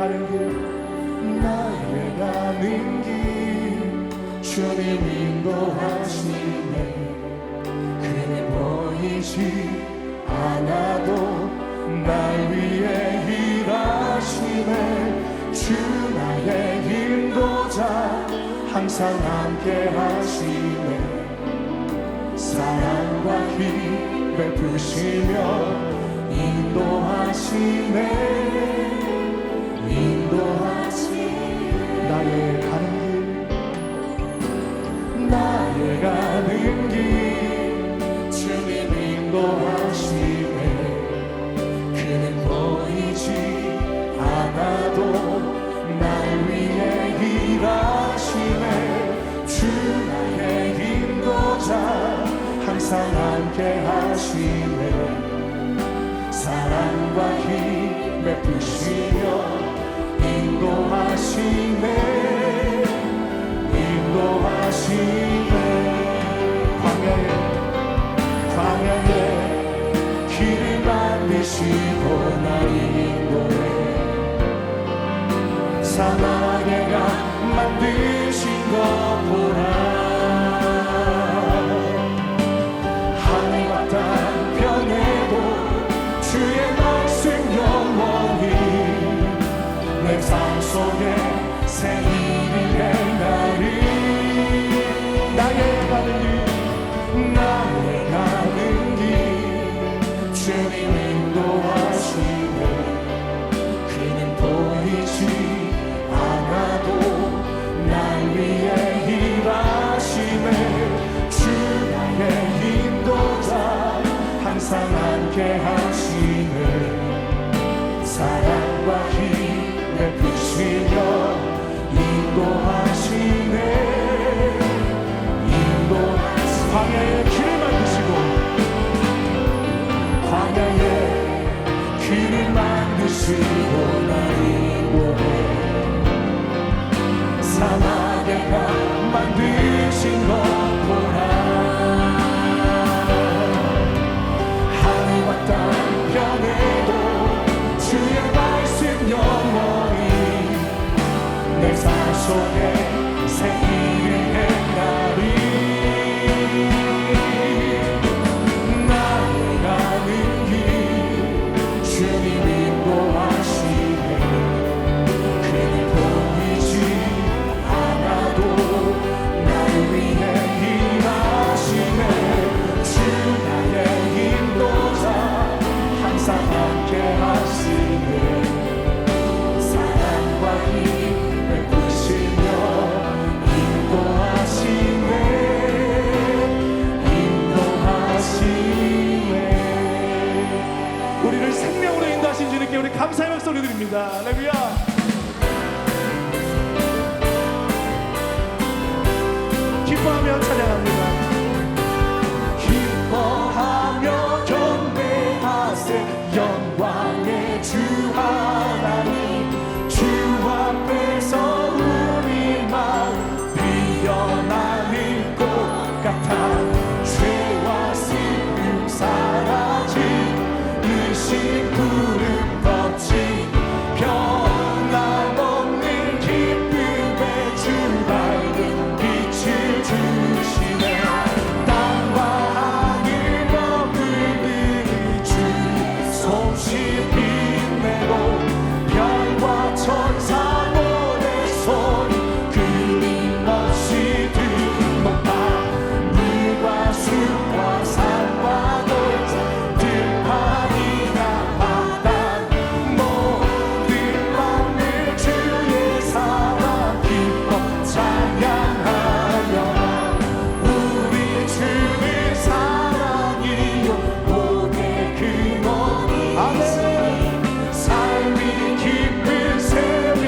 가는 길, 나의 가는 길 주님 인도하시네. 그는 보이지 않아도 날 위해 일하시네. 주 나의 인도자 항상 함께 하시네. 사랑과 힘 베푸시며 인도하시네. 나의 가는 길 주님 인도하시네. 그는 보이지 않아도 날 위해 일하시네. 주 나의 인도자 항상 함께 하시네. 사랑과 힘 베푸시며 인도하시네. 광야에 길을 만드시고 날 인도해. 사마리아가 만드신 것 보라. 하늘과 땅 변해도 주의 말씀 영원히 내 삶 속에 새 일을 행하리. 나의 가는 길 주님 인도하시네. 그는 보이지 않아도 날 위해 일하시네. 주 나의 인도자 항상 함께 하시네. 사랑과 힘 베푸시며 인도하시네. 광야에 길을 만드시고 날 인도해. 사마리아가 만드신 것 보라. 하늘과 땅 변해도 주의 말씀 영원히 내 삶 속에 새 일을 행하리. 나의 가는 길 주님 인도하시네. 그는 보이지 않아도 날 위해 일하시네. 주 나의 인도자 항상 함께 하시네. 사랑과 힘 베푸시며 인도하시네. 우리를 생명으로 인도하신 주님께 우리 감사의 박수 올려드립니다. 할렐루야. 기뻐하며 찬양합니다. 기뻐하며 경배하세 영광의 주 하나님. 주 앞에서 우리 마음 피어나는 꽃 같아. 죄와 슬픔 사라진 푸른 껍질 변함없는 기쁨의 주 밝은 빛을 주시네. 땅과 하늘 머무르는 주 솜씨 빛내고 별과 천사 노래 소리 끊임없이 들먹다. 물과 숲과 산과 돌산 들판이나 바다 모든 만물 주의 사랑 기뻐 찬양하여. 우리 주의 사랑이요 모든 근원이시니 삶이 깊은 샘이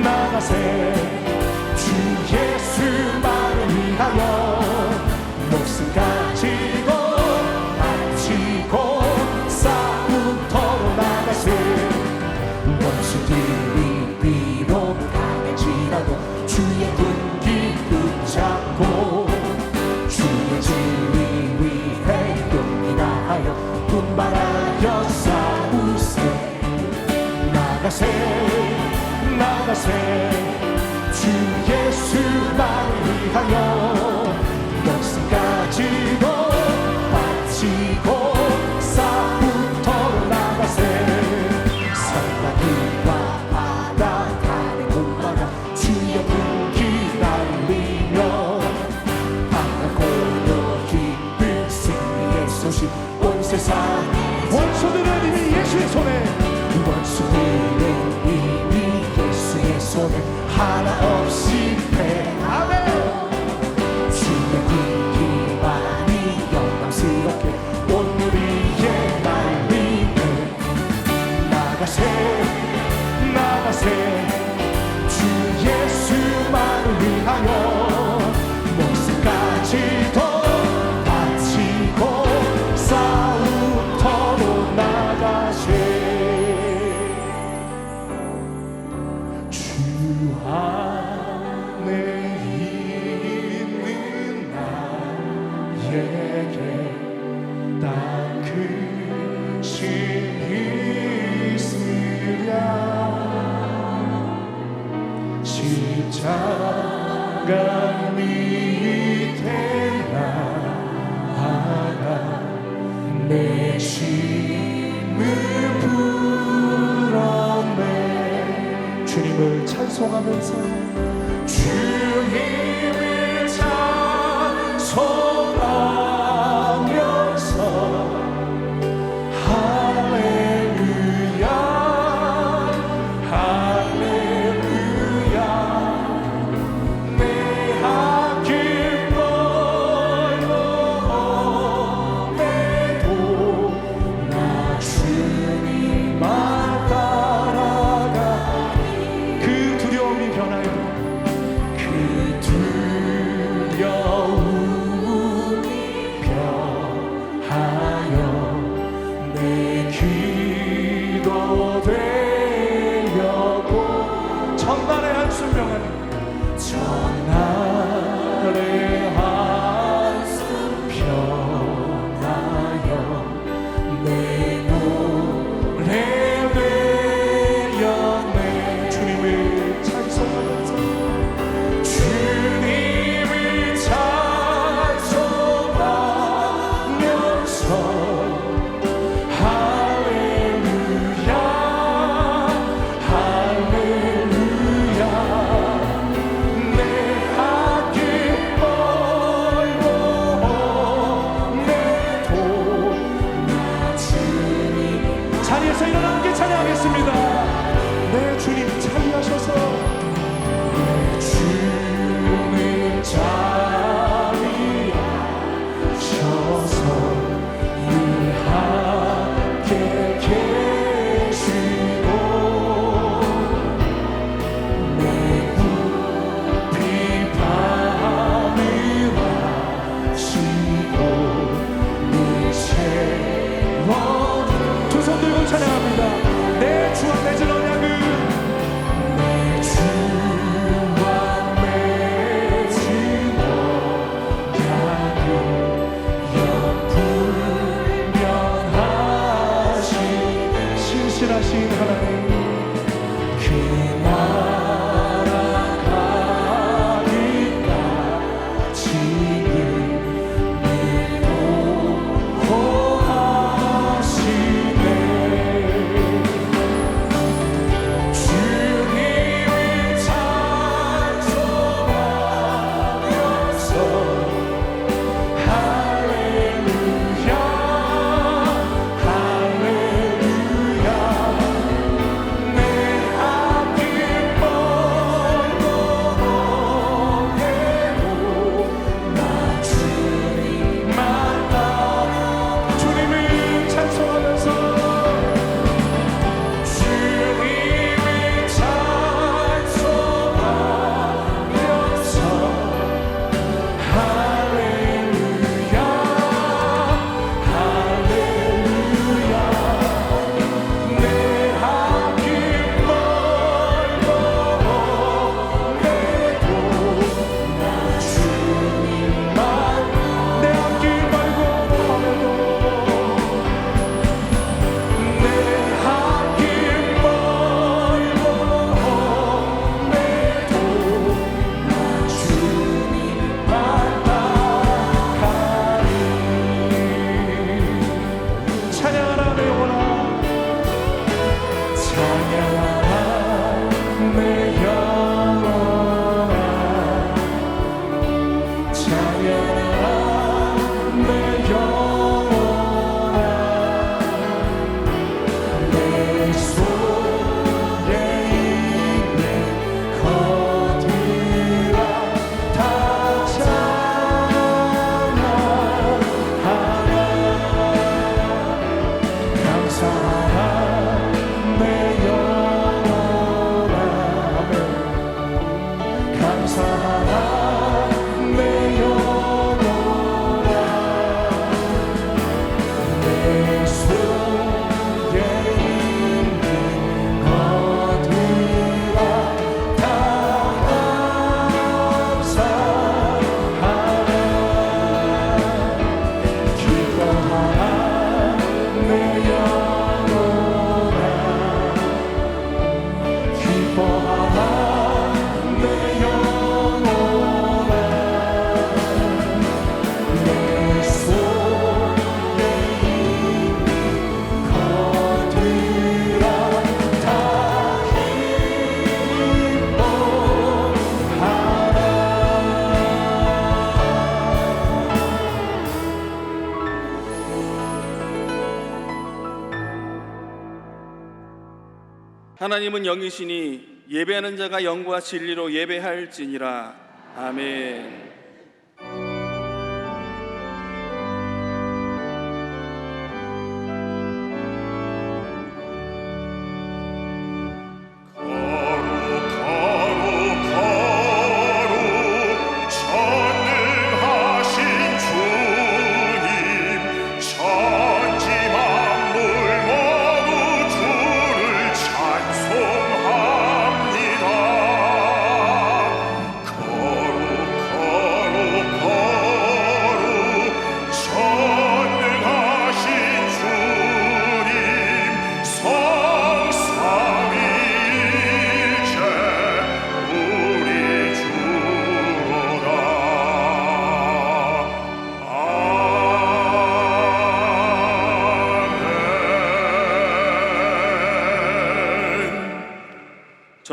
나가세 주 예수만을 위하여 목숨 가지고 바치고 싸움터로 나가세 원수들이 비록 강해지라도 주의 분기 붙잡고 주의 진리 위해 용기 다하여 분발하여 싸우세 나가세 주 예수만을 위하여 목숨 가지고 바치고 싸움터로 나가세 산바위와 바다 달에 목마라 주의 분기 날리며 반갑고도 기쁜 승리의 소식 온 세상에 원수들은 이미 예수의 손에 원수들은 이미 예수의 손에 하나 없이 패하며 주의 군기만이 영광스럽게 온 우리의 날리네 나가세 주 예수만을 위하여 목숨까지도 바치고 싸움터로 나가세 주 안에 있는 나에게 딱 그 힘이 있으랴 십자가 밑에 나아가 내 심을 풀어내 주님을 찬송하면서 주님을 찬송하면서 할렐루야 할렐루야 내 아낌 멀어내도 나 주님만 따라가 그 두려움이 변하여 그 두려움이 변하여 내 기도 되려고 전날의 한숨 명하니 전날의 한숨 변하여 내 노래 되었네 주님을 찬송하면서 주님을 찬송하면서 할렐루야 할렐루야 내 하나님은 영이시니 예배하는 자가 영과 진리로 예배할지니라. 아멘.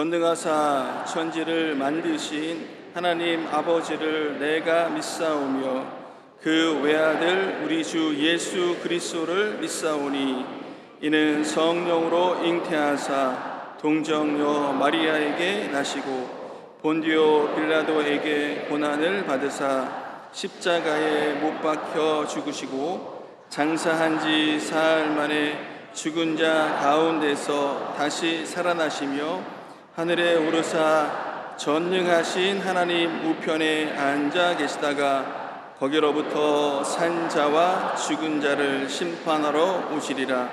전능하사 천지를 만드신 하나님 아버지를 내가 믿사오며 그 외아들 우리 주 예수 그리스도를 믿사오니 이는 성령으로 잉태하사 동정녀 마리아에게 나시고 본디오 빌라도에게 고난을 받으사 십자가에 못 박혀 죽으시고 장사한 지 사흘 만에 죽은 자 가운데서 다시 살아나시며 하늘에 오르사 전능하신 하나님 우편에 앉아 계시다가 거기로부터 산 자와 죽은 자를 심판하러 오시리라.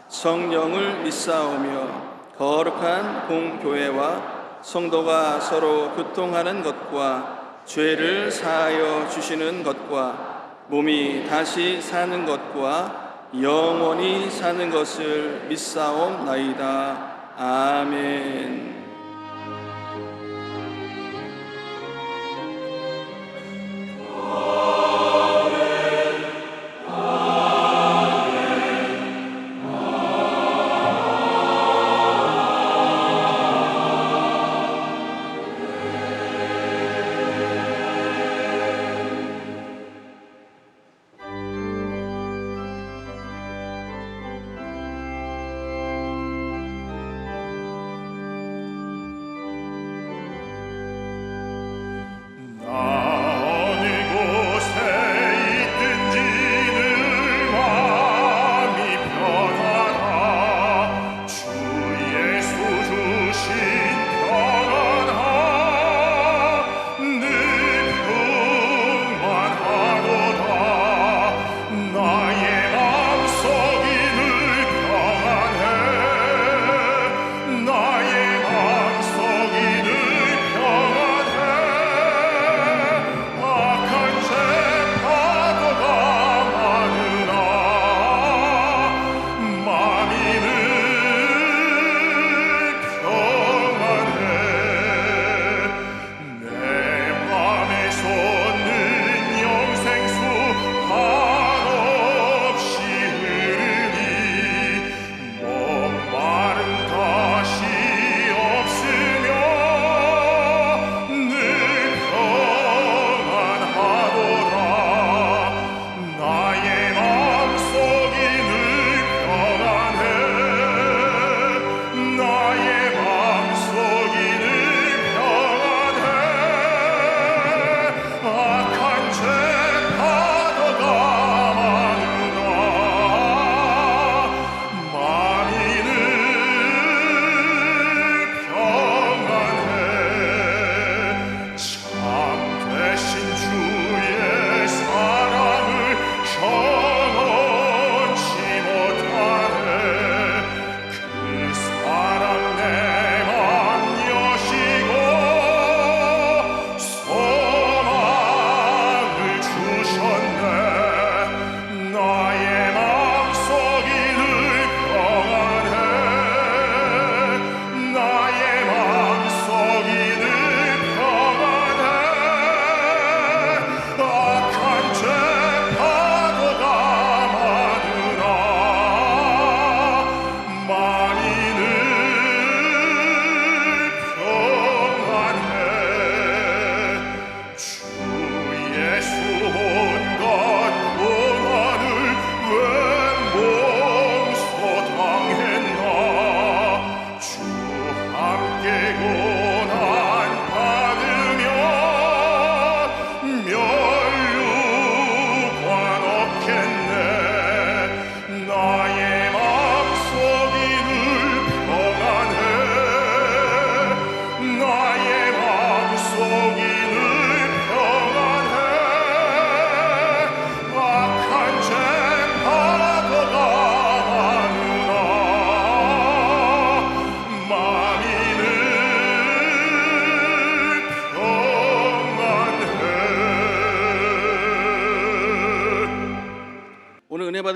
성령을 믿사오며 거룩한 공교회와 성도가 서로 교통하는 것과 죄를 사하여 주시는 것과 몸이 다시 사는 것과 영원히 사는 것을 믿사옵나이다. 아멘.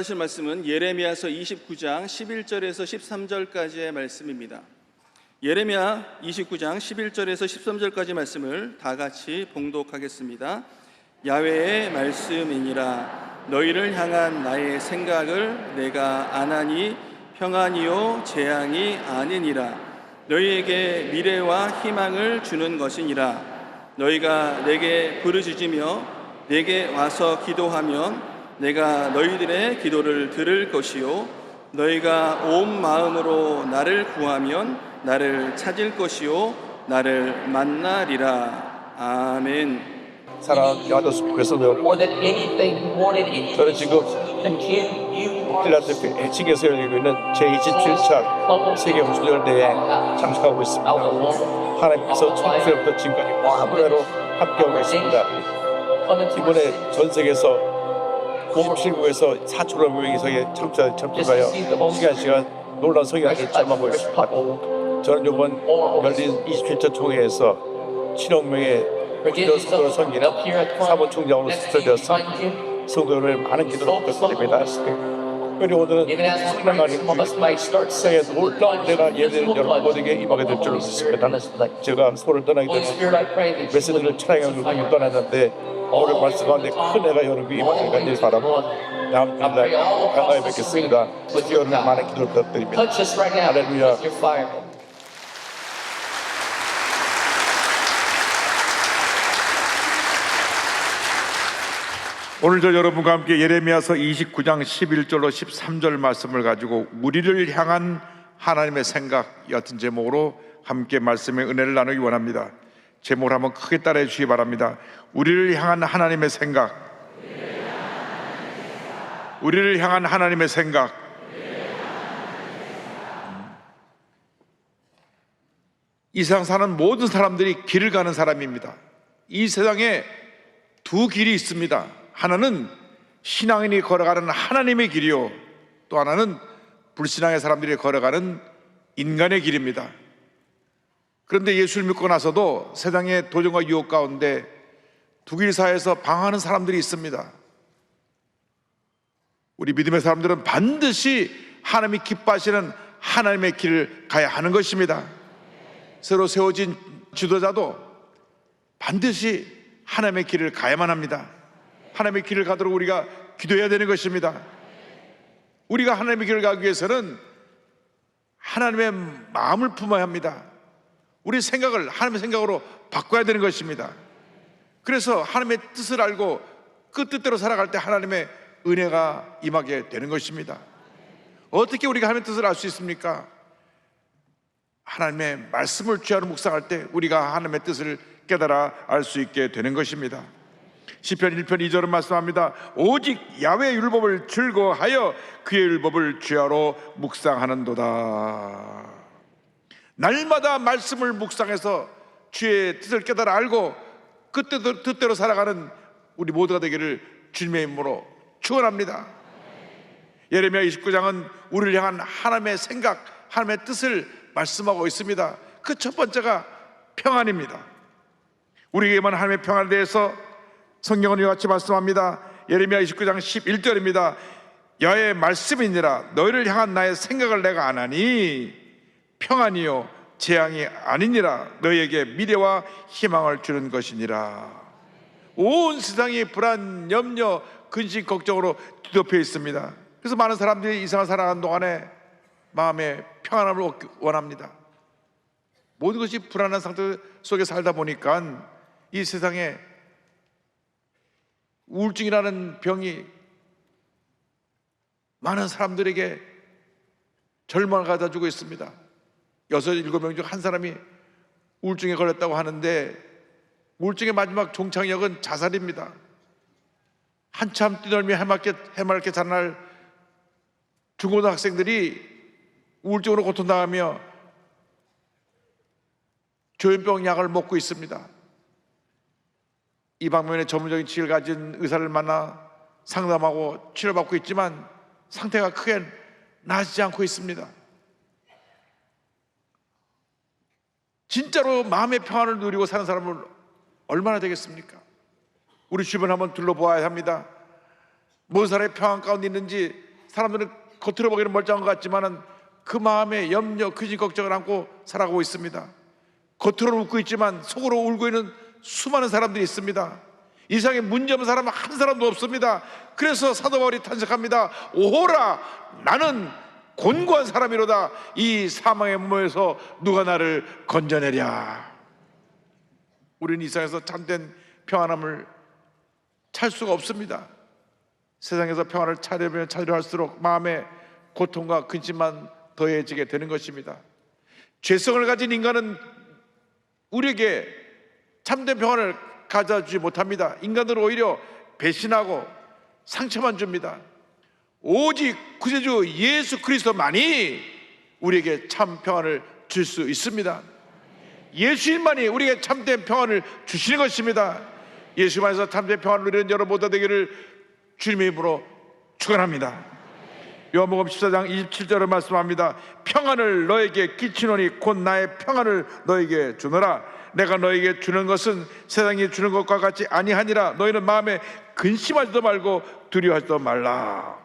받으실 말씀은 예레미야서 29장 11절에서 13절까지의 말씀입니다. 예레미야 29장 11절에서 13절까지 말씀을 다 같이 봉독하겠습니다. 야훼의 말씀이니라. 너희를 향한 나의 생각을 내가 아나니 평안이요 재앙이 아니니라. 너희에게 미래와 희망을 주는 것이니라. 너희가 내게 부르짖으며 내게 와서 기도하면 내가 너희들의 기도를 들을 것이요 너희가 온 마음으로 나를 구하면 나를 찾을 것이요 나를 만나리라. 아멘. 사랑하는 야도스 교회에서 여러분, more than anything wanted in 저는 지금 until you 필라델피아 해칭에서 열리고 있는 제27차 세계 무술대회에 참석하고 있습니다. 하나님께서 천부부터 지금까지 과거로 함께하고 있습니다. 이번에 전 세계에서 57국에서 4천여 명이 성에 참석하여 시간 놀라운 성회를 참여하고 있습니다. 저는 이번 열린 27차 총회에서 7억 명의 성도를 섬기는 사무총장으로 선출되어서 성도를 많은 기도를 부탁드립니다. 그리고 오늘은 성령하나님 세계 놀라운 은혜가 예배드리는 여러분 모두에게 임하게 될 줄 믿습니다. 제가 서울을 떠나기 전에 메시지를 촬영하고 떠났는데 오늘 말씀 가운데 큰 은혜가 여러분이 임하게 간절히 바라고 다음 주날 강가에 뵙겠습니다. 여러분 많은 기도를 부탁드립니다. 할렐루야. 오늘 저 여러분과 함께 예레미야서 29장 11절로 13절 말씀을 가지고 우리를 향한 하나님의 생각 같은 제목으로 함께 말씀의 은혜를 나누기 원합니다. 제목을 한번 크게 따라해 주시기 바랍니다. 우리를 향한 하나님의 생각. 우리를 향한 하나님의 생각. 이 세상 사는 모든 사람들이 길을 가는 사람입니다. 이 세상에 두 길이 있습니다. 하나는 신앙인이 걸어가는 하나님의 길이요, 또 하나는 불신앙의 사람들이 걸어가는 인간의 길입니다. 그런데 예수를 믿고 나서도 세상의 도전과 유혹 가운데 두 길 사이에서 방황하는 사람들이 있습니다. 우리 믿음의 사람들은 반드시 하나님이 기뻐하시는 하나님의 길을 가야 하는 것입니다. 새로 세워진 지도자도 반드시 하나님의 길을 가야만 합니다. 하나님의 길을 가도록 우리가 기도해야 되는 것입니다. 우리가 하나님의 길을 가기 위해서는 하나님의 마음을 품어야 합니다. 우리 생각을 하나님의 생각으로 바꿔야 되는 것입니다. 그래서 하나님의 뜻을 알고 그 뜻대로 살아갈 때 하나님의 은혜가 임하게 되는 것입니다. 어떻게 우리가 하나님의 뜻을 알 수 있습니까? 하나님의 말씀을 주야로 묵상할 때 우리가 하나님의 뜻을 깨달아 알 수 있게 되는 것입니다. 시편 1편 2절은 말씀합니다. 오직 야훼의 율법을 즐거워하여 그의 율법을 주야로 묵상하는도다. 날마다 말씀을 묵상해서 주의 뜻을 깨달아 알고 그 뜻대로 살아가는 우리 모두가 되기를 주님의 이름으로 축원합니다. 예레미야 29장은 우리를 향한 하나님의 생각, 하나님의 뜻을 말씀하고 있습니다. 그 첫 번째가 평안입니다. 우리에게만 하나님의 평안에 대해서 성경은 이와 같이 말씀합니다. 예레미야 29장 11절입니다. 야훼의 말씀이니라. 너희를 향한 나의 생각을 내가 아나니 평안이요 재앙이 아니니라. 너희에게 미래와 희망을 주는 것이니라. 온 세상이 불안, 염려, 근심, 걱정으로 뒤덮여 있습니다. 그래서 많은 사람들이 이 세상을 살아가는 동안에 마음의 평안함을 원합니다. 모든 것이 불안한 상태 속에 살다 보니까 이 세상에 우울증이라는 병이 많은 사람들에게 절망을 가져다 주고 있습니다. 6, 7명 중 한 사람이 우울증에 걸렸다고 하는데 우울증의 마지막 종착역은 자살입니다. 한참 뛰놀며 해맑게 자랄 중고등학생들이 우울증으로 고통당하며 조현병 약을 먹고 있습니다. 이 방면에 전문적인 지식을 가진 의사를 만나 상담하고 치료받고 있지만 상태가 크게 나아지지 않고 있습니다. 진짜로 마음의 평안을 누리고 사는 사람은 얼마나 되겠습니까? 우리 주변 한번 둘러보아야 합니다. 모든 사람이 평안 가운데 있는지 사람들은 겉으로 보기에는 멀쩡한 것 같지만은 그 마음에 염려, 근심, 걱정을 안고 살아가고 있습니다. 겉으로 웃고 있지만 속으로 울고 있는 수많은 사람들이 있습니다. 이 세상에 문제없는 사람은 한 사람도 없습니다. 그래서 사도 바울이 탄식합니다. 오호라, 나는 곤고한 사람이로다. 이 사망의 몸에서 누가 나를 건져내랴. 우리는 이 세상에서 참된 평안함을 찾을 수가 없습니다. 세상에서 평안을 찾으면 찾으려 할수록 마음의 고통과 근심만 더해지게 되는 것입니다. 죄성을 가진 인간은 우리에게 참된 평안을 가져주지 못합니다. 인간들은 오히려 배신하고 상처만 줍니다. 오직 구세주 예수 그리스도만이 우리에게 참 평안을 줄 수 있습니다. 예수님만이 우리에게 참된 평안을 주시는 것입니다. 예수만에서 참된 평안을 누리는 여러분 모두 되기를 주님의 이름으로 축원합니다. 요한복음 14장 27절을 말씀합니다. 평안을 너에게 끼치노니 곧 나의 평안을 너에게 주노라. 내가 너에게 주는 것은 세상이 주는 것과 같이 아니하니라. 너희는 마음에 근심하지도 말고 두려워하지도 말라.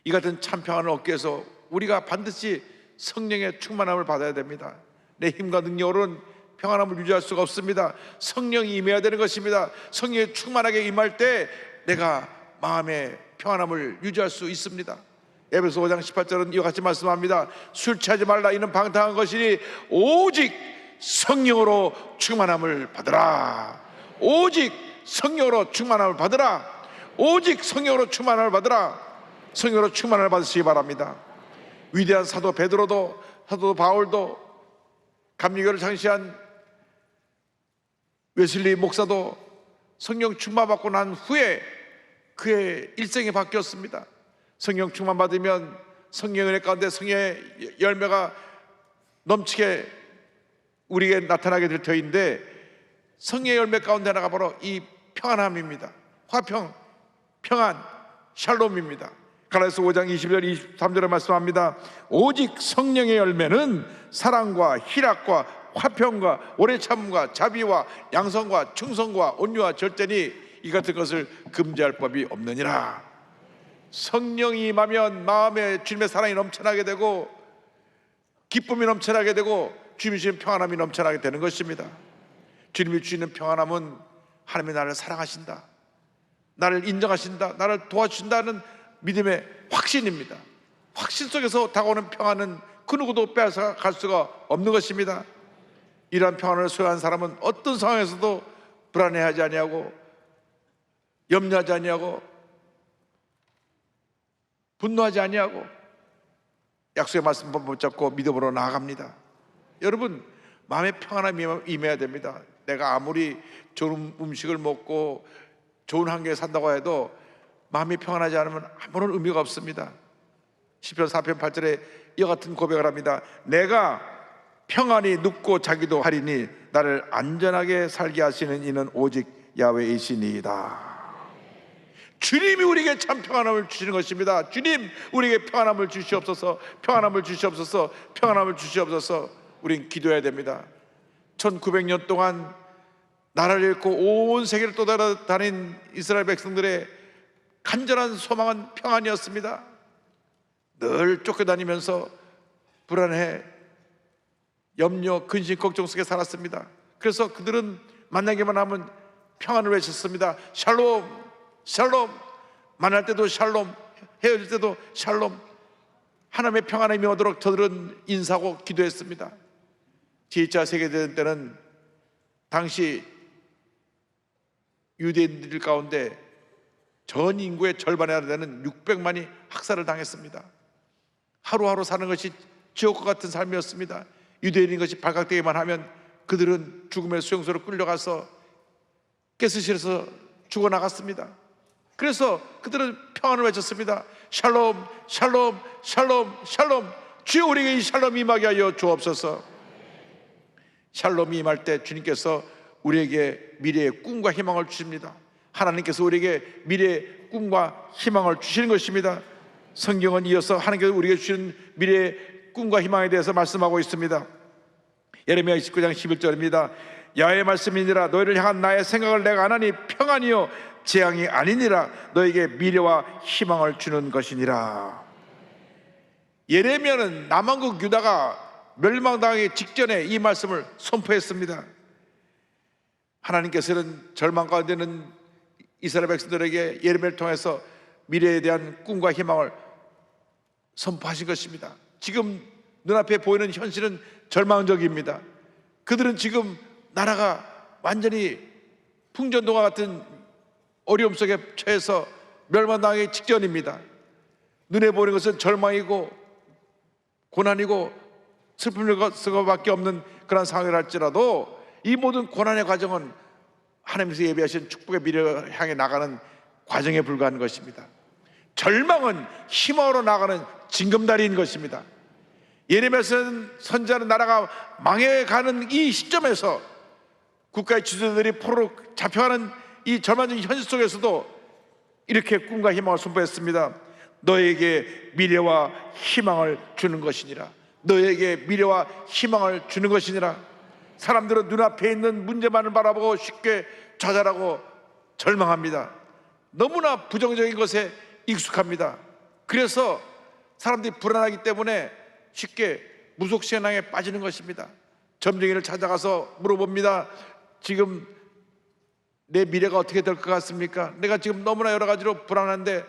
이 같은 참 평안을 얻기 위해서 우리가 반드시 성령의 충만함을 받아야 됩니다. 내 힘과 능력으로는 평안함을 유지할 수가 없습니다. 성령이 임해야 되는 것입니다. 성령이 충만하게 임할 때 내가 마음의 평안함을 유지할 수 있습니다. 에베소 5장 18절은 이와 같이 말씀합니다. 술 취하지 말라. 이는 방탕한 것이니 오직 성령으로 충만함을 받으라. 오직 성령으로 충만함을 받으라. 오직 성령으로 충만함을 받으라. 성령으로 충만함을 받으시기 바랍니다. 위대한 사도 베드로도, 사도 바울도, 감리교를 창시한 웨슬리 목사도 성령 충만 받고 난 후에 그의 일생이 바뀌었습니다. 성령 충만 받으면 성령의 은혜 가운데 성령의 열매가 넘치게 우리에게 나타나게 될 터인데, 성령의 열매 가운데 하나가 바로 이 평안함입니다. 화평, 평안, 샬롬입니다. 갈라디아서 5장 20절 23절에 말씀합니다. 오직 성령의 열매는 사랑과 희락과 화평과 오래 참음과 자비와 양성과 충성과 온유와 절제니 이 같은 것을 금지할 법이 없느니라. 성령이 임하면 마음에 주님의 사랑이 넘쳐나게 되고 기쁨이 넘쳐나게 되고 주님이 주시는 평안함이 넘쳐나게 되는 것입니다. 주님이 주시는 평안함은 하나님이 나를 사랑하신다, 나를 인정하신다, 나를 도와주신다는 믿음의 확신입니다. 확신 속에서 다가오는 평안은 그 누구도 빼앗아갈 수가 없는 것입니다. 이러한 평안을 소유한 사람은 어떤 상황에서도 불안해하지 아니하고 염려하지 아니하고 분노하지 아니하고 약속의 말씀 붙잡고 믿음으로 나아갑니다. 여러분, 마음의 평안함이 임해야 됩니다. 내가 아무리 좋은 음식을 먹고 좋은 환경에 산다고 해도 마음이 평안하지 않으면 아무런 의미가 없습니다. 시편 4편 8절에 이와 같은 고백을 합니다. 내가 평안히 눕고 자기도 하리니 나를 안전하게 살게 하시는 이는 오직 야훼이시니이다. 주님이 우리에게 참 평안함을 주시는 것입니다. 주님, 우리에게 평안함을 주시옵소서, 평안함을 주시옵소서, 평안함을 주시옵소서. 우린 기도해야 됩니다. 1900년 동안 나라를 잃고 온 세계를 떠돌아다닌 이스라엘 백성들의 간절한 소망은 평안이었습니다. 늘 쫓겨다니면서 불안해, 염려, 근심, 걱정 속에 살았습니다. 그래서 그들은 만나기만 하면 평안을 외쳤습니다. 샬롬, 샬롬. 만날 때도 샬롬, 헤어질 때도 샬롬. 하나님의 평안함이 오도록 저들은 인사하고 기도했습니다. 제2차 세계대전 때는 당시 유대인들 가운데 전 인구의 절반에 되는 600만이 학살을 당했습니다. 하루하루 사는 것이 지옥과 같은 삶이었습니다. 유대인인 것이 발각되기만 하면 그들은 죽음의 수용소로 끌려가서 가스실에서 죽어나갔습니다. 그래서 그들은 평안을 외쳤습니다. 샬롬, 샬롬, 샬롬, 샬롬. 주여 우리에게 이 샬롬이 임하게 하여 주옵소서. 샬롬이 임할 때 주님께서 우리에게 미래의 꿈과 희망을 주십니다. 하나님께서 우리에게 미래의 꿈과 희망을 주시는 것입니다. 성경은 이어서 하나님께서 우리에게 주시는 미래의 꿈과 희망에 대해서 말씀하고 있습니다. 예레미야 29장 11절입니다. 야훼의 말씀이니라. 너희를 향한 나의 생각을 내가 안 하니 평안이요 재앙이 아니니라. 너에게 미래와 희망을 주는 것이니라. 예레미야는 남왕국 유다가 멸망당하기 직전에 이 말씀을 선포했습니다. 하나님께서는 절망 가운데 있는 이스라엘 백성들에게 예레미야를 통해서 미래에 대한 꿈과 희망을 선포하신 것입니다. 지금 눈앞에 보이는 현실은 절망적입니다. 그들은 지금 나라가 완전히 풍전도가 같은 어려움 속에 처해서 멸망당하기 직전입니다. 눈에 보이는 것은 절망이고 고난이고 슬픔일 것밖에 없는 그런 상황을 할지라도 이 모든 고난의 과정은 하나님께서 예비하신 축복의 미래를 향해 나가는 과정에 불과한 것입니다. 절망은 희망으로 나가는 징검다리인 것입니다. 예레미야 선지자는 나라가 망해가는 이 시점에서 국가의 지도자들이 포로로 잡혀가는 이 절망적인 현실 속에서도 이렇게 꿈과 희망을 선포했습니다. 너에게 미래와 희망을 주는 것이니라. 너에게 미래와 희망을 주는 것이니라. 사람들은 눈앞에 있는 문제만을 바라보고 쉽게 좌절하고 절망합니다. 너무나 부정적인 것에 익숙합니다. 그래서 사람들이 불안하기 때문에 쉽게 무속신앙에 빠지는 것입니다. 점쟁이를 찾아가서 물어봅니다. 지금 내 미래가 어떻게 될 것 같습니까? 내가 지금 너무나 여러 가지로 불안한데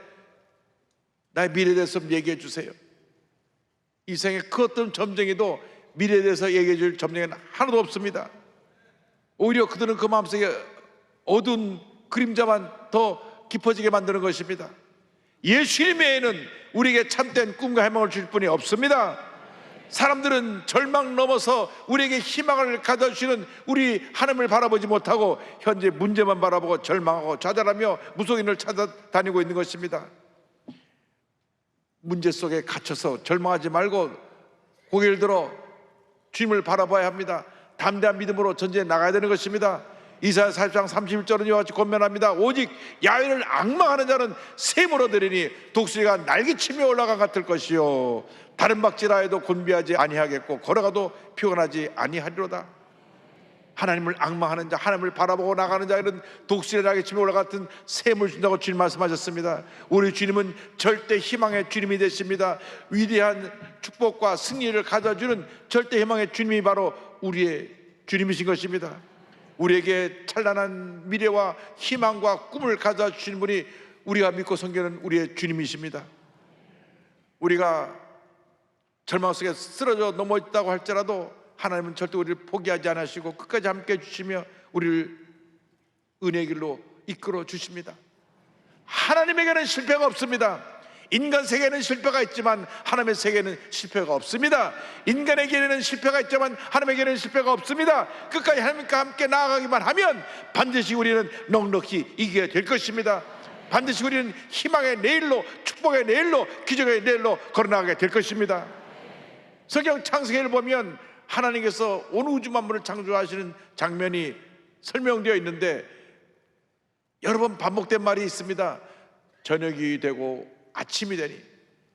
나의 미래에 대해서 좀 얘기해 주세요. 이 생에 그 어떤 점쟁이도 미래에 대해서 얘기해 줄 점쟁이는 하나도 없습니다. 오히려 그들은 그 마음속에 어두운 그림자만 더 깊어지게 만드는 것입니다. 예수님 외에는 우리에게 참된 꿈과 희망을 줄 분이 없습니다. 사람들은 절망 넘어서 우리에게 희망을 가져주시는 우리 하나님을 바라보지 못하고 현재 문제만 바라보고 절망하고 좌절하며 무속인을 찾아다니고 있는 것입니다. 문제 속에 갇혀서 절망하지 말고 고개를 들어 주님을 바라봐야 합니다. 담대한 믿음으로 전쟁에 나가야 되는 것입니다. 이사야 40장 31절은 이와 같이 권면합니다. 오직 야훼를 앙망하는 자는 샘으로 되리니 독수리가 날개치며 올라간 같을 것이요 다른 박질하여도 곤비하지 아니하겠고 걸어가도 피곤하지 아니하리로다. 하나님을 앙망하는 자, 하나님을 바라보고 나가는 자들은 독수리의 날개치며 올라갔던 샘을 준다고 주님 말씀하셨습니다. 우리 주님은 절대 희망의 주님이 되십니다. 위대한 축복과 승리를 가져주는 절대 희망의 주님이 바로 우리의 주님이신 것입니다. 우리에게 찬란한 미래와 희망과 꿈을 가져주시는 분이 우리가 믿고 섬기는 우리의 주님이십니다. 우리가 절망 속에 쓰러져 넘어 있다고 할지라도 하나님은 절대 우리를 포기하지 않으시고 끝까지 함께 해주시며 우리를 은혜의 길로 이끌어 주십니다. 하나님에게는 실패가 없습니다. 인간 세계에는 실패가 있지만 하나님의 세계에는 실패가 없습니다. 인간에게는 실패가 있지만 하나님에게는 실패가 없습니다. 끝까지 하나님과 함께 나아가기만 하면 반드시 우리는 넉넉히 이기게 될 것입니다. 반드시 우리는 희망의 내일로, 축복의 내일로, 기적의 내일로 걸어나가게 될 것입니다. 성경 창세기를 보면 하나님께서 온 우주 만물을 창조하시는 장면이 설명되어 있는데 여러 번 반복된 말이 있습니다. 저녁이 되고 아침이 되니,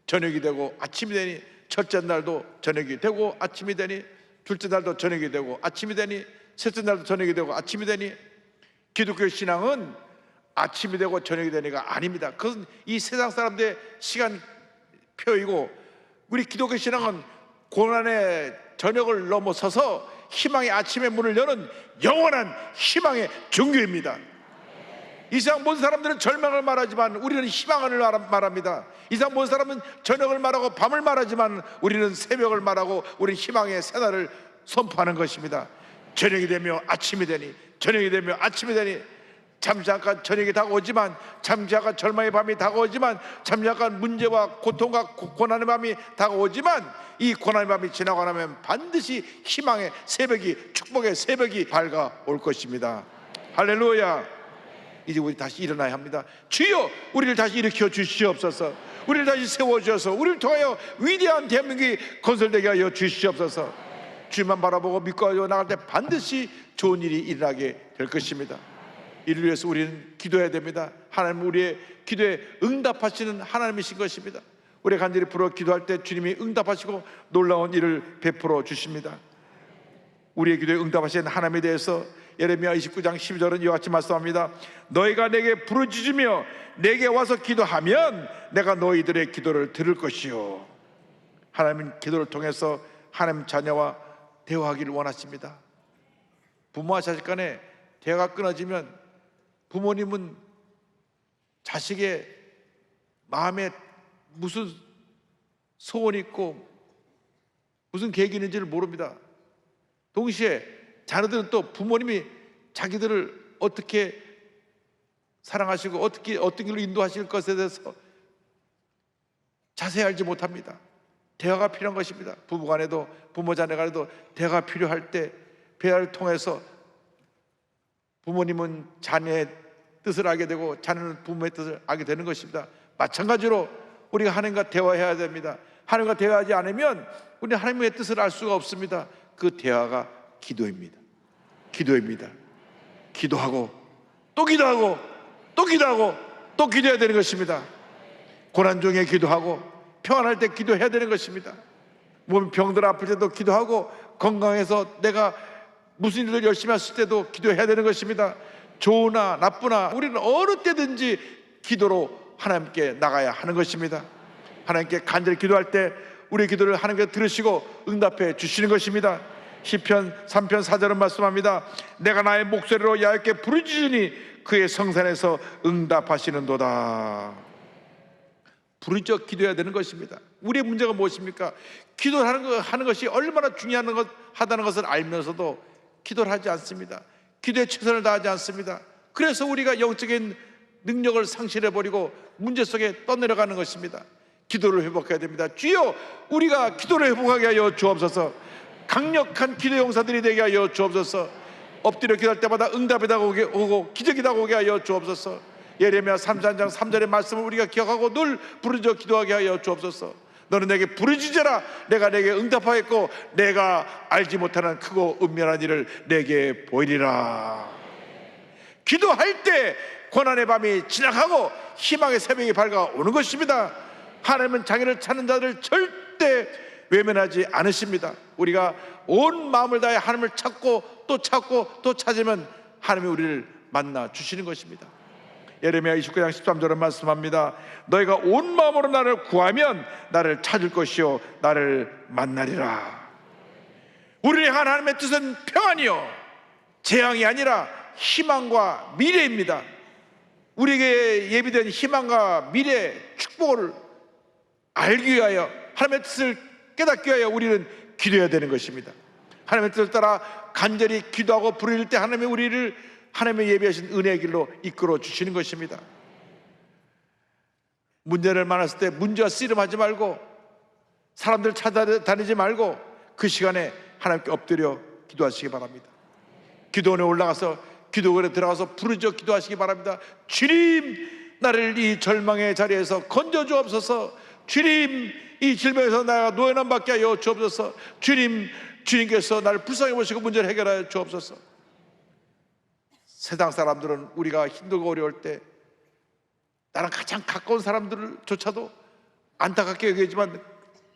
저녁이 되고 아침이 되니, 첫째 날도 저녁이 되고 아침이 되니, 둘째 날도 저녁이 되고 아침이 되니, 셋째 날도 저녁이 되고 아침이 되니. 기독교 신앙은 아침이 되고 저녁이 되니가 아닙니다. 그것은 이 세상 사람들의 시간표이고, 우리 기독교 신앙은 고난의 저녁을 넘어서서 희망의 아침의 문을 여는 영원한 희망의 종교입니다. 이 세상 모든 사람들은 절망을 말하지만 우리는 희망을 말합니다. 이 세상 모든 사람은 저녁을 말하고 밤을 말하지만 우리는 새벽을 말하고 우리는 희망의 새날을 선포하는 것입니다. 저녁이 되며 아침이 되니, 저녁이 되며 아침이 되니, 잠시 잠깐 저녁이 다가오지만, 잠시 잠깐 절망의 밤이 다가오지만, 잠시 잠깐 문제와 고통과 고난의 밤이 다가오지만, 이 고난의 밤이 지나고 나면 반드시 희망의 새벽이, 축복의 새벽이 밝아올 것입니다. 할렐루야. 이제 우리 다시 일어나야 합니다. 주여, 우리를 다시 일으켜 주시옵소서. 우리를 다시 세워주셔서 우리를 통하여 위대한 대한민국이 건설되게 하여 주시옵소서. 주님만 바라보고 믿고 나갈 때 반드시 좋은 일이 일어나게 될 것입니다. 이를 위해서 우리는 기도해야 됩니다. 하나님 우리의 기도에 응답하시는 하나님이신 것입니다. 우리 간절히 부르어 기도할 때 주님이 응답하시고 놀라운 일을 베풀어 주십니다. 우리의 기도에 응답하신 하나님에 대해서 예레미야 29장 12절은 이와 같이 말씀합니다. 너희가 내게 부르짖으며 내게 와서 기도하면 내가 너희들의 기도를 들을 것이요. 하나님은 기도를 통해서 하나님 자녀와 대화하기를 원하십니다. 부모와 자식 간에 대화가 끊어지면 부모님은 자식의 마음에 무슨 소원이 있고 무슨 계획이 있는지를 모릅니다. 동시에 자녀들은 또 부모님이 자기들을 어떻게 사랑하시고 어떤 길로 인도하실 것에 대해서 자세히 알지 못합니다. 대화가 필요한 것입니다. 부부간에도 부모 자녀 간에도 대화가 필요할 때 대화를 통해서 부모님은 자녀의 뜻을 알게 되고 자녀는 부모의 뜻을 알게 되는 것입니다. 마찬가지로 우리가 하나님과 대화해야 됩니다. 하나님과 대화하지 않으면 우리는 하나님의 뜻을 알 수가 없습니다. 그 대화가 기도입니다. 기도입니다. 기도하고 또 기도하고 또 기도하고 또 기도해야 되는 것입니다. 고난 중에 기도하고 평안할 때 기도해야 되는 것입니다. 몸이 병들 아플 때도 기도하고 건강해서 내가 무슨 일을 열심히 했을 때도 기도해야 되는 것입니다. 좋으나 나쁘나 우리는 어느 때든지 기도로 하나님께 나가야 하는 것입니다. 하나님께 간절히 기도할 때 우리의 기도를 하나님께 들으시고 응답해 주시는 것입니다. 시편 3편 4절은 말씀합니다. 내가 나의 목소리로 야훼께 부르짖으니 그의 성산에서 응답하시는도다. 부르짖어 기도해야 되는 것입니다. 우리의 문제가 무엇입니까? 기도를 하는 것이 얼마나 중요하다는 것을 알면서도 기도를 하지 않습니다. 기도에 최선을 다하지 않습니다. 그래서 우리가 영적인 능력을 상실해버리고 문제 속에 떠내려가는 것입니다. 기도를 회복해야 됩니다. 주여, 우리가 기도를 회복하게 하여 주옵소서. 강력한 기도 용사들이 되게 하여 주옵소서. 엎드려 기도할 때마다 응답이 다가오고 기적이 다가오게 하여 주옵소서. 예레미야 33장 3절의 말씀을 우리가 기억하고 늘 부르짖어 기도하게 하여 주옵소서. 너는 내게 부르짖어라. 내가 내게 응답하겠고 내가 알지 못하는 크고 은밀한 일을 내게 보이리라. 기도할 때 고난의 밤이 지나가고 희망의 새벽이 밝아오는 것입니다. 하나님은 자기를 찾는 자들을 절대 외면하지 않으십니다. 우리가 온 마음을 다해 하나님을 찾고 또 찾으면 하나님이 우리를 만나 주시는 것입니다. 예레미야 29장 13절은 말씀합니다. 너희가 온 마음으로 나를 구하면 나를 찾을 것이요 나를 만나리라. 우리를 향한 하나님의 뜻은 평안이요 재앙이 아니라 희망과 미래입니다. 우리에게 예비된 희망과 미래 축복을 알기 위하여 하나님의 뜻을 깨닫기 위하여 우리는 기도해야 되는 것입니다. 하나님의 뜻을 따라 간절히 기도하고 부르짖을 때 하나님이 우리를 하나님의 예비하신 은혜의 길로 이끌어 주시는 것입니다. 문제를 만났을 때 문제와 씨름하지 말고 사람들 찾아다니지 말고 그 시간에 하나님께 엎드려 기도하시기 바랍니다. 기도원에 올라가서 기도원에 들어가서 부르짖어 기도하시기 바랍니다. 주님, 나를 이 절망의 자리에서 건져 주옵소서. 주님, 이 질병에서 내가 노예남 받게 하여 주옵소서. 주님께서 나를 불쌍히 보시고 문제를 해결하여 주옵소서. 세상 사람들은 우리가 힘들고 어려울 때 나랑 가장 가까운 사람들조차도 안타깝게 여기지만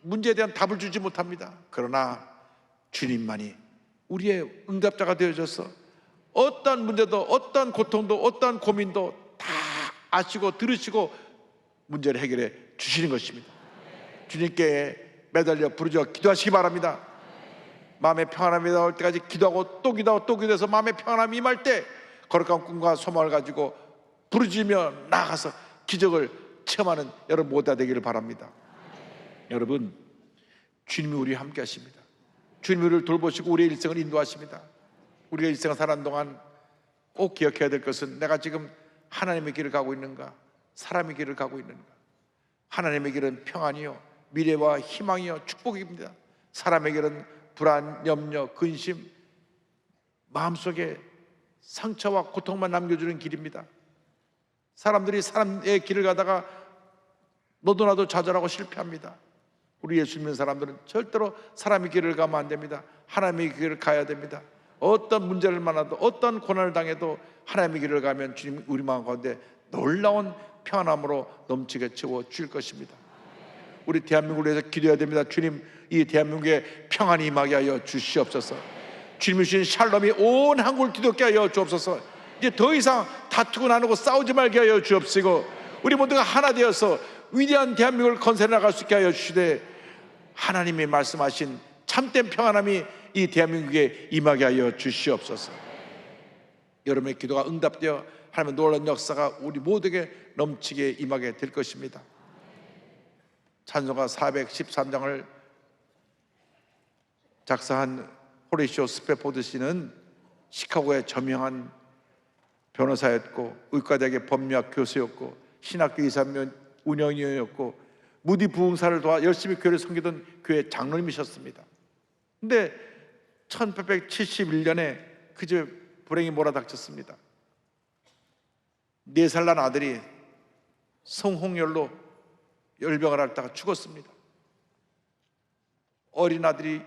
문제에 대한 답을 주지 못합니다. 그러나 주님만이 우리의 응답자가 되어줘서 어떠한 문제도 어떠한 고통도 어떠한 고민도 다 아시고 들으시고 문제를 해결해 주시는 것입니다. 주님께 매달려 부르짖어 기도하시기 바랍니다. 마음의 평안함이 나올 때까지 기도하고 또 기도하고 또 기도해서 마음의 평안함이 임할 때 거룩한 꿈과 소망을 가지고 부르짖으며 나아가서 기적을 체험하는 여러분 모두가 되기를 바랍니다. 여러분, 주님이 우리와 함께 하십니다. 주님이 우리를 돌보시고 우리의 일생을 인도하십니다. 우리가 일생을 사는 동안 꼭 기억해야 될 것은 내가 지금 하나님의 길을 가고 있는가, 사람의 길을 가고 있는가. 하나님의 길은 평안이요 미래와 희망이요 축복입니다. 사람의 길은 불안, 염려, 근심, 마음속에 상처와 고통만 남겨주는 길입니다. 사람들이 사람의 길을 가다가 너도 나도 좌절하고 실패합니다. 우리 예수 믿는 사람들은 절대로 사람의 길을 가면 안 됩니다. 하나님의 길을 가야 됩니다. 어떤 문제를 만나도 어떤 고난을 당해도 하나님의 길을 가면 주님 우리 마음 가운데 놀라운 평안함으로 넘치게 채워 주실 것입니다. 우리 대한민국을 위해서 기도해야 됩니다. 주님, 이 대한민국에 평안이 임하게 하여 주시옵소서. 주님이 주신 샬롬이 온 한국을 뒤덮게 하여 주옵소서. 이제 더 이상 다투고 나누고 싸우지 말게 하여 주옵시고, 우리 모두가 하나 되어서 위대한 대한민국을 건설해 나갈 수 있게 하여 주시되, 하나님이 말씀하신 참된 평안함이 이 대한민국에 임하게 하여 주시옵소서. 여러분의 기도가 응답되어 하나님의 놀라운 역사가 우리 모두에게 넘치게 임하게 될 것입니다. 찬송가 413장을 작사한 호레이시오 스페포드 씨는 시카고의 저명한 변호사였고, 의과대학의 법리학 교수였고, 신학교 이사 운영위원이었고, 무디 부흥사를 도와 열심히 교회를 섬기던 교회 장로님이셨습니다. 근데 1871년에 그 집에 불행이 몰아닥쳤습니다. 4살 난 아들이 성홍열로 열병을 앓다가 죽었습니다. 어린 아들이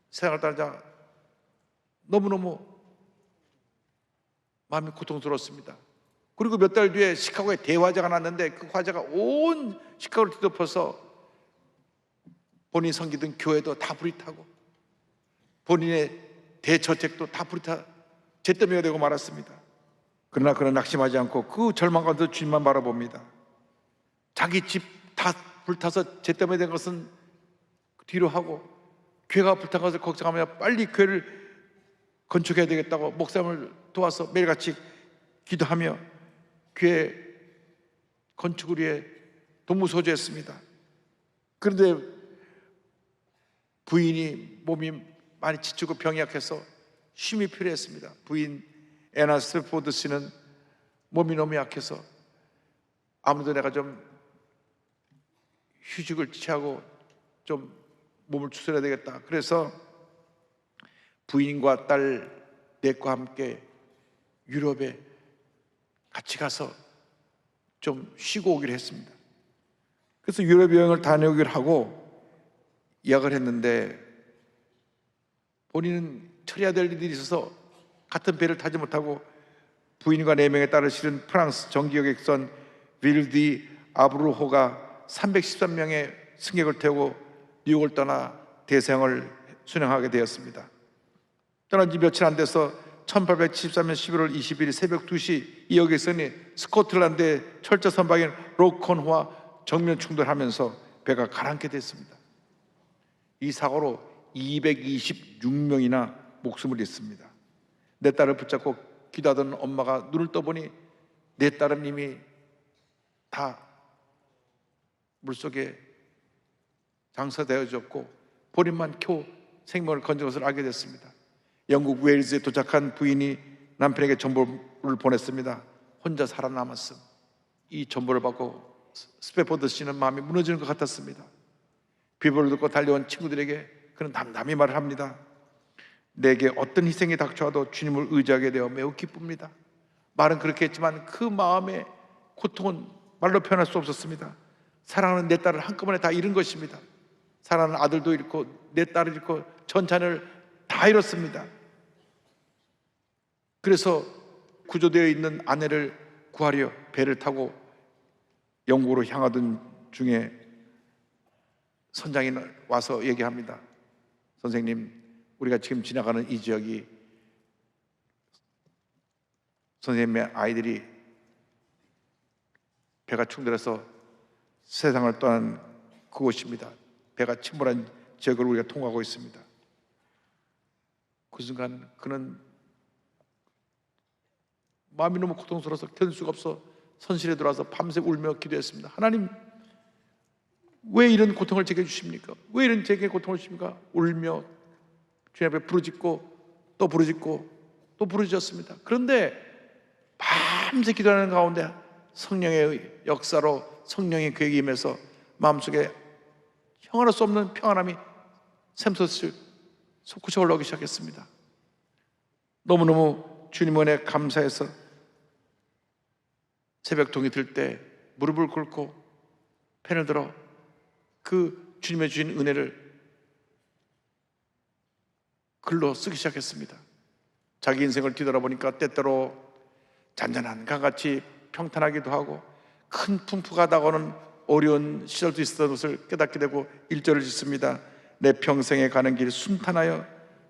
세상을 떠나자 너무너무 마음이 고통스러웠습니다. 그리고 몇 달 뒤에 시카고에 대화재가 났는데 그 화재가 온 시카고를 뒤덮어서 본인이 섬기던 교회도 다 불이 타고 본인의 대저택도 다 불이 타 잿더미가 되고 말았습니다. 그러나 그는 낙심하지 않고 그 절망 가운데 주님만 바라봅니다. 자기 집 다 불타서 잿더미 된 것은 뒤로 하고 교회가 불탄 것을 걱정하며 빨리 교회를 건축해야 되겠다고 목사님을 도와서 매일같이 기도하며 교회 건축을 위해 동무소주했습니다. 그런데 부인이 몸이 많이 지치고 병이 약해서 쉼이 필요했습니다. 부인 애나 스페포드 씨는 몸이 너무 약해서 아무래도 내가 좀 휴식을 취하고 좀 몸을 추스려야 되겠다. 그래서 부인과 딸 넷과 함께 유럽에 같이 가서 좀 쉬고 오기로 했습니다. 그래서 유럽 여행을 다녀오기로 하고 예약을 했는데 본인은 처리해야 될 일이 있어서 같은 배를 타지 못하고 부인과 4명의 딸을 실은 프랑스 정기여객선 윌디 아브루호가 313명의 승객을 태우고 뉴욕을 떠나 대서양을 순항하게 되었습니다. 떠난 지 며칠 안 돼서 1873년 11월 21일 새벽 2시 이 여객선이 스코틀랜드의 철저 선박인 로컨호와 정면 충돌하면서 배가 가라앉게 됐습니다. 이 사고로 226명이나 목숨을 잃습니다. 내 딸을 붙잡고 기도하던 엄마가 눈을 떠보니 내 딸은 이미 다 물속에 장사되어졌고 본인만 겨우 생명을 건진 것을 알게 됐습니다. 영국 웨일즈에 도착한 부인이 남편에게 정보를 보냈습니다. 혼자 살아남았음. 이 정보를 받고 스페포드 씨는 마음이 무너지는 것 같았습니다. 비보를 듣고 달려온 친구들에게 그는 담담히 말을 합니다. 내게 어떤 희생이 닥쳐와도 주님을 의지하게 되어 매우 기쁩니다. 말은 그렇게 했지만 그 마음의 고통은 말로 표현할 수 없었습니다. 사랑하는 내 딸을 한꺼번에 다 잃은 것입니다. 사랑하는 아들도 잃고 내 딸을 잃고 전 자녀를 다 잃었습니다. 그래서 구조되어 있는 아내를 구하려 배를 타고 영국으로 향하던 중에 선장이 와서 얘기합니다. 선생님, 우리가 지금 지나가는 이 지역이 선생님의 아이들이 배가 충돌해서 세상을 떠난 그곳입니다. 배가 침몰한 지역을 우리가 통과하고 있습니다. 그 순간 그는 마음이 너무 고통스러워서 견딜 수가 없어 선실에 들어와서 밤새 울며 기도했습니다. 하나님, 왜 이런 고통을 제게 주십니까? 왜 이런 제게 고통을 주십니까? 울며 주님 앞에 부르짖고 또 부르짖고 또 부르짖었습니다. 그런데 밤새 기도하는 가운데 성령의 역사로 성령이 그에게 임해서 마음속에 형언할 수 없는 평안함이 샘솟을 솟구쳐 올라오기 시작했습니다. 너무너무 주님 은혜에 감사해서 새벽 동이 들 때 무릎을 꿇고 펜을 들어 그 주님의 주신 은혜를 글로 쓰기 시작했습니다. 자기 인생을 뒤돌아보니까 때때로 잔잔한 강같이 평탄하기도 하고 큰 풍부가 다가오는 어려운 시절도 있었던 것을 깨닫게 되고 1절을 짓습니다. 내 평생에 가는 길 순탄하여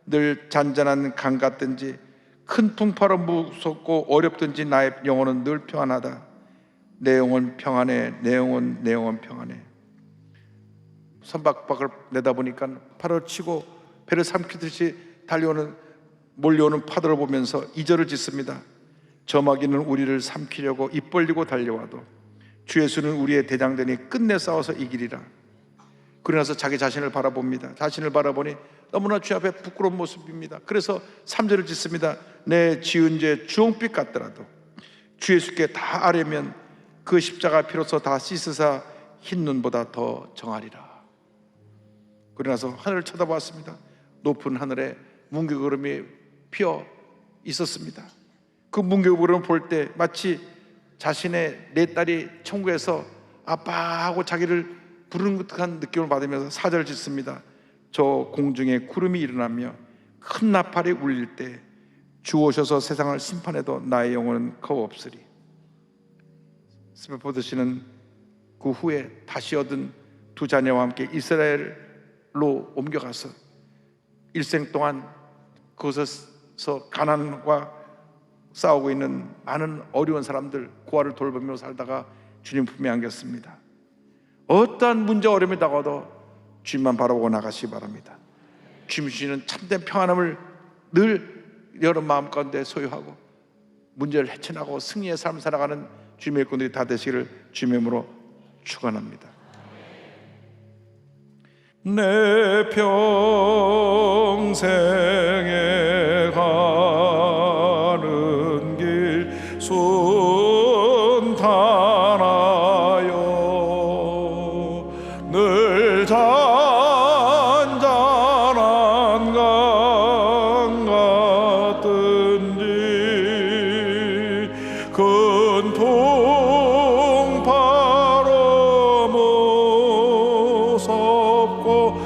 늘 잔잔한 강 같든지 큰 풍파로 무섭고 어렵든지 나의 영혼은 늘 평안하다. 내 영혼 평안해. 내 영혼 평안해. 선박박을 내다보니까 팔을 치고 배를 삼키듯이 몰려오는 파도를 보면서 2절을 짓습니다. 저마귀는 우리를 삼키려고 입 벌리고 달려와도 주 예수는 우리의 대장되니 끝내 싸워서 이기리라. 그러나서 자기 자신을 바라봅니다. 자신을 바라보니 너무나 주 앞에 부끄러운 모습입니다. 그래서 3절을 짓습니다. 내 지은 죄 주홍빛 같더라도 주 예수께 다 아뢰면 그 십자가 피로써 다 씻으사 흰 눈보다 더 정하리라. 그러나서 하늘을 쳐다보았습니다. 높은 하늘에 문개구름이 피어 있었습니다. 그 문개구름을 볼 때 마치 자신의 내 딸이 천국에서 아빠 하고 자기를 부르는 듯한 느낌을 받으면서 4절 짓습니다. 저 공중에 구름이 일어나며 큰 나팔이 울릴 때 주 오셔서 세상을 심판해도 나의 영혼은 겁없으리. 스페포드씨는 그 후에 다시 얻은 두 자녀와 함께 이스라엘로 옮겨가서 일생 동안 그곳에서 가난과 싸우고 있는 많은 어려운 사람들 고아를 돌보며 살다가 주님 품에 안겼습니다. 어떠한 문제 어려움이 다가와도 주님만 바라보고 나가시기 바랍니다. 주님 주시는 참된 평안함을 늘 여러분 마음 가운데 소유하고 문제를 헤쳐나가고 승리의 삶을 살아가는 주님의 일꾼들이 다 되시기를 주님의 이름으로 축원합니다. 내 평생에 가는 길 순탄하여 늘 잔잔한 강 같든지 큰 풍파로 무섭고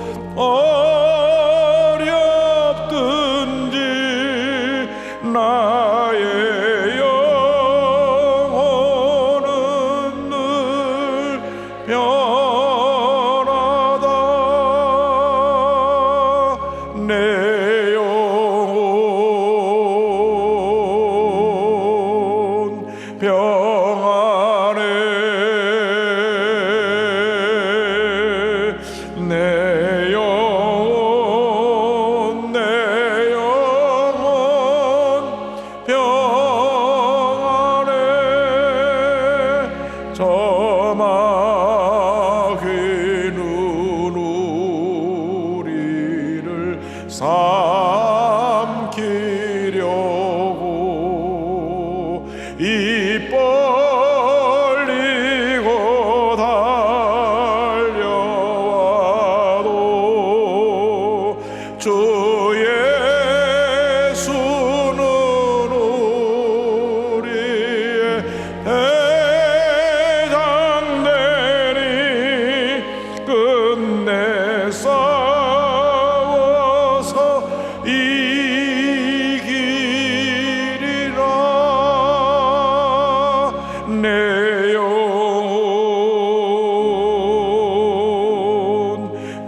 어렵든지 나의 영혼은 늘 변하다. 내 영혼 평안해. 내 영혼 평안해. 저마귀는 우리를 삼키려고 입 벌리고 달려와도 주 예수는 우리의 대장되니 끝내 싸워서 이기리라. 내 영혼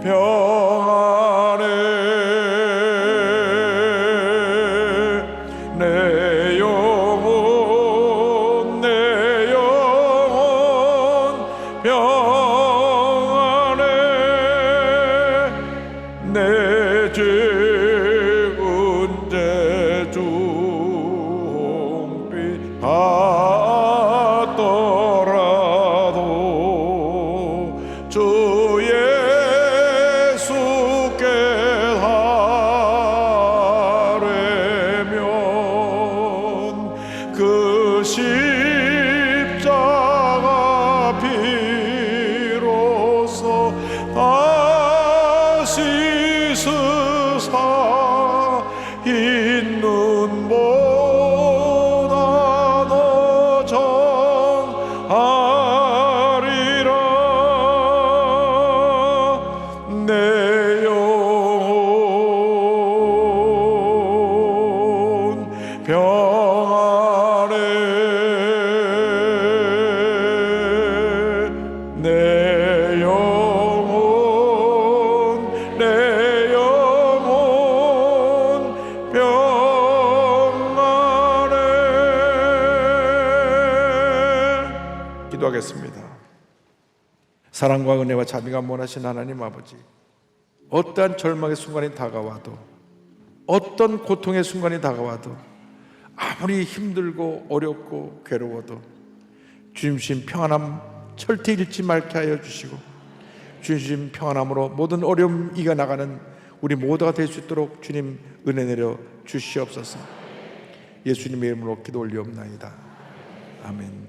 평안해. 내 영혼 평안해. 내 죄은 제주홍빛 같더라도 주 예수께 하려면 그 십자가 피로써 다시 스사 흰 눈보다 더 정하리라. 내 영혼 평안해. 내 영혼 기도하겠습니다. 사랑과 은혜와 자비가 원하신 하나님 아버지, 어떠한 절망의 순간이 다가와도, 어떤 고통의 순간이 다가와도, 아무리 힘들고 어렵고 괴로워도 주님 주신 평안함 절대 잃지 말게 하여 주시고, 주님 주신 평안함으로 모든 어려움 이겨나가는 우리 모두가 될 수 있도록 주님 은혜 내려 주시옵소서. 예수님의 이름으로 기도 올리옵나이다. 아멘.